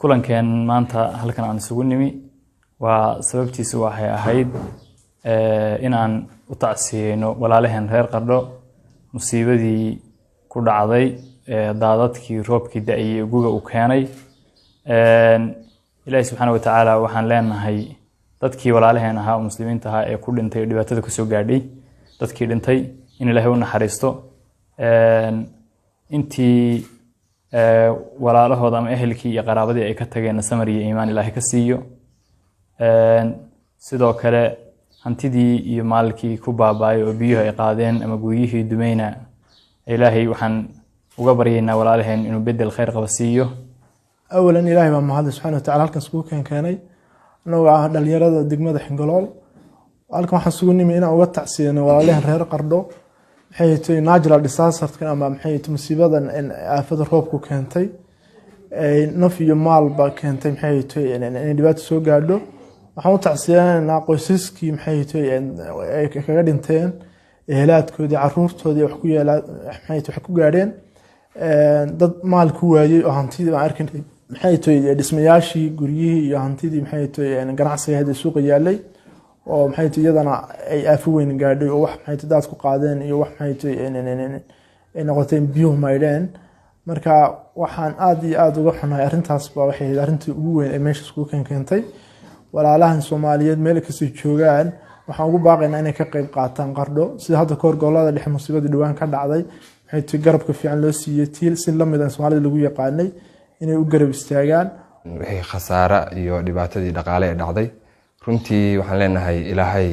kulankeen maanta halkan aan isugu nimi waa sababtiisu waxay ahayd in aan u tacsiyeyno walaalaheen reer Qardho musiibadii ku dhacday daadadkii roobkii da'ay guga u keenay Ilaahay subhanahu wa ta'ala waxaan leenahay dadkii walaalaheen ahaa muslimiinta ahaa ee ku dhintay dhibaatada ka soo gaadhay dadkii dhintay in Ilaahay u naxariisto intii walaalahooda ama ehelkii iyo qaraabadii ay ka tageen samir iyo iimaan Ilaahay ka siiyo sidoo kale hantidii iyo maalkii ku baabaayo oo biyo ay qaadeen ama guriyihii dumayna Ilaahay waxaan uga baryeynaa walaalaheen inuu bedel khayr qaba siiyo أولاً إلهي ما محمد سبحانه وتعالى هلكن سكوكن كاني نوع دليرة دقمة حنقلال هلكن waxaan sugunimi inaan uga tacsiino walaalaheen reer Qardho maxay naajil disaster kan ama maxay musiibadan in aafada roobku keentay naf iyo maal ba keentay maxay in dhibaato soo gaadho waxaan u tacsiinaa qoysaskii maxay kaga dhinteen eheladkoodii caruurtoodii wax ku yeelaa maxay wax ku gaadheen dad maal ku waayay oo hantidii aan arkin maxay dhismayaashii guriyihii iyo hantidii maxay ganacsiga suuqa yaalay oo maxay iyadana ay aafo weyn gaadhay oo wax maxay dad ku qaadeen iyo wax maxay in noqotay biyo maydeen marka waxaan aad iyo aad uga xunahay arintaas ba waxay arintii ugu weyn ee meesha isku keentay walaalahan Soomaaliyeed meel kasta joogaan waxaan ugu baaqaynaa inay ka qayb qaataan Qardho sida hadda koor gobolada dhexe musiibada dhawaan ka dhacday maxay garabka fiican loo siiyay tiil si lamid ah Soomaalida lagu yaqaanay inay u garab istaagaan wixii khasaare iyo dhibaatadii dhaqaale ee dhacday runtii waxaan leenahay Ilaahay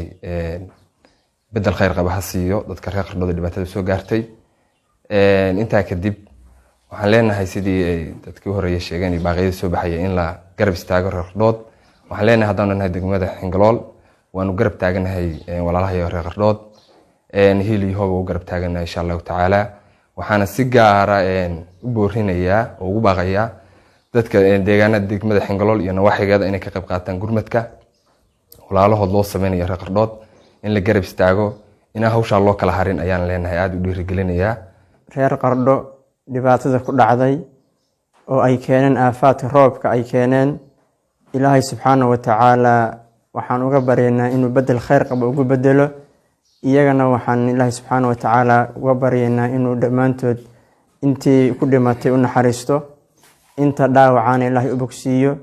bedel khayr qaba ha siiyo dadka reer Qardho dhibaatada soo gaartay inta kadib waxaan leenahay sidii dadkii horeeyay sheegeen baaqyada soo baxay in la garab istaago reer Qardho waxaan leenahay haddana nahay degmada Xingalool waanu garab taaganahay walaalaha reer Qardho hili hooga u garab taaganahay insha Allah ta'ala waxaana si gaar ah u boorinayaa oo ugu baaqayaa dadka deegaanada degmada Xingalool iyo nawaaxigeeda inay ka qayb qaataan gurmadka walaalahood loo sameeyo reer Qardho in la garab istaago in hawsha loo kala harin ayaan leenahay aad u dhiirigelinayaa reer Qardho dhibaatada ku dhacday oo ay keeneen aafaadka roobka ay keeneen Ilaahay subhanahu wa ta'ala waxaan uga baryeynaa inuu bedel khayr qabo ugu bedelo iyagana waxaan Ilaahay subhanahu wa ta'ala uga baryeynaa inuu dhamaantood intii ku dhimatay u naxariisto inta dhaawacaan Ilaahay u bogsiiyo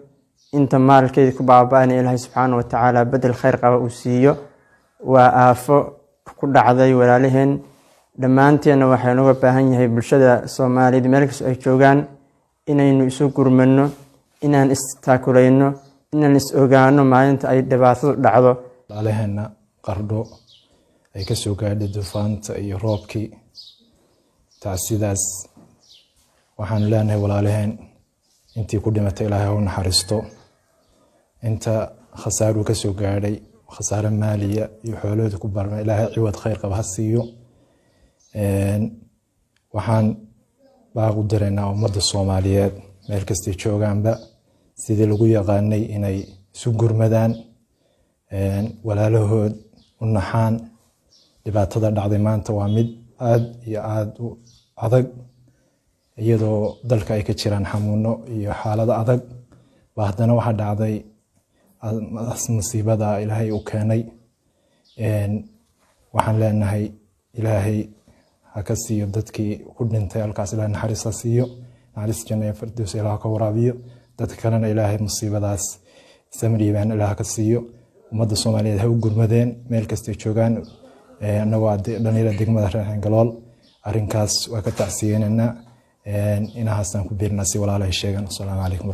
inta maalkeeda ku baaba'ana Ilaahay subhanahu wa ta'ala bedel khayr qaba u siiyo waa aafo ku dhacday walaalaheen dhamaanteena waxaan uga baahan yahay bulshada Soomaaliyeed meel kasta ay joogaan inaynu isu gurmano inaan istaakulayno inaan is ogaano maalinta ay dhibaatadu dhacdo walaalaheena Qardho ay ka soo gaadhay duufaanta iyo roobkii taasidaas waxaan leenahay walaalaheen intii ku dhimatay Ilaahay ha u naxariisto inta khasaaro ka soo gaadhay khasaare maaliya iyo xoolooda ku barna Ilaahay ciwad khayr qaba ha siiyo waxaan baaq u direynaa ummadda Soomaaliyeed meel kasta joogaanba sidii lagu yaqaanay inay isu gurmadaan walaalahood u naxaan dhibaatada dhacday maanta waa mid aad iyo aad u adag iyadoo dalka ay ka jiraan xanuuno iyo xaalado adag haddana waxa dhacday musiibada Ilaahay u keenay waxaan leenahay Ilaahay ha ka siiyo dadkii ku dhintay halkaas Ilaahay naxariis ha siiyo naxariis jannada firdaws Ilaahay ka waraabiyo dadka kalena Ilaahay musiibadaas samriibaan Ilaahay ka siiyo ummadda Soomaaliyeed ha u gurmadeen meel kasta joogaan anagoo dhalinyarada degmada reer Xingalool arrinkaas waa ka tacsiyeynaa inahaasaan ku biirnaa si walaalahay sheegan. Assalaamu calaykum.